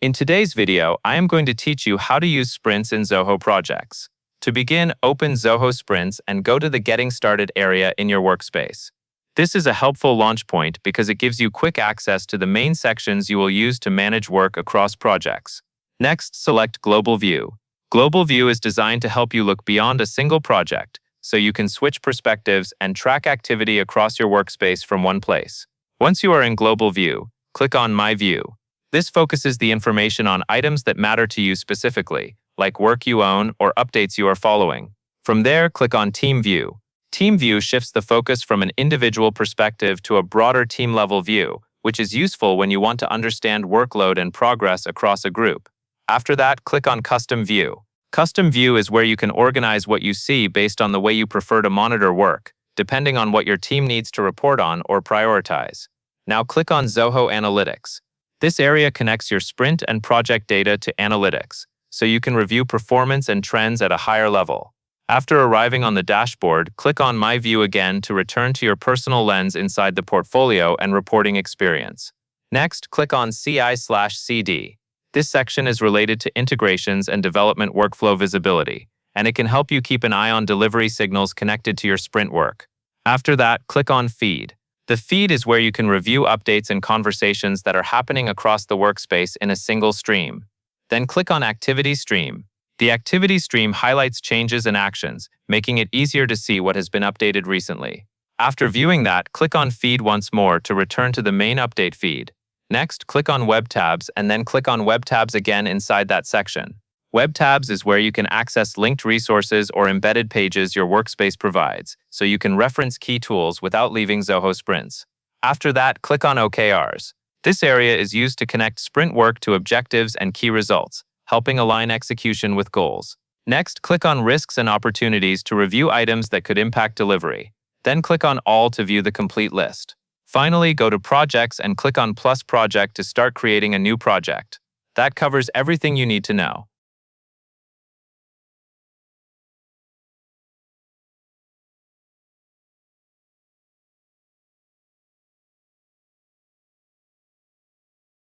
In today's video, I am going to teach you how to use sprints in Zoho projects. To begin, open Zoho Sprints and go to the Getting Started area in your workspace. This is a helpful launch point because it gives you quick access to the main sections you will use to manage work across projects. Next, select Global View. Global View is designed to help you look beyond a single project, so you can switch perspectives and track activity across your workspace from one place. Once you are in Global View, click on My View. This focuses the information on items that matter to you specifically, like work you own or updates you are following. From there, click on Team View. Team View shifts the focus from an individual perspective to a broader team-level view, which is useful when you want to understand workload and progress across a group. After that, click on Custom View. Custom View is where you can organize what you see based on the way you prefer to monitor work, depending on what your team needs to report on or prioritize. Now click on Zoho Analytics. This area connects your sprint and project data to analytics, so you can review performance and trends at a higher level. After arriving on the dashboard, click on My View again to return to your personal lens inside the portfolio and reporting experience. Next, click on CI/CD. This section is related to integrations and development workflow visibility, and it can help you keep an eye on delivery signals connected to your sprint work. After that, click on Feed. The feed is where you can review updates and conversations that are happening across the workspace in a single stream. Then click on Activity Stream. The Activity Stream highlights changes and actions, making it easier to see what has been updated recently. After viewing that, click on Feed once more to return to the main update feed. Next, click on Web Tabs and then click on Web Tabs again inside that section. Web Tabs is where you can access linked resources or embedded pages your workspace provides, so you can reference key tools without leaving Zoho Sprints. After that, click on OKRs. This area is used to connect sprint work to objectives and key results, helping align execution with goals. Next, click on Risks and Opportunities to review items that could impact delivery. Then click on All to view the complete list. Finally, go to Projects and click on Plus Project to start creating a new project. That covers everything you need to know.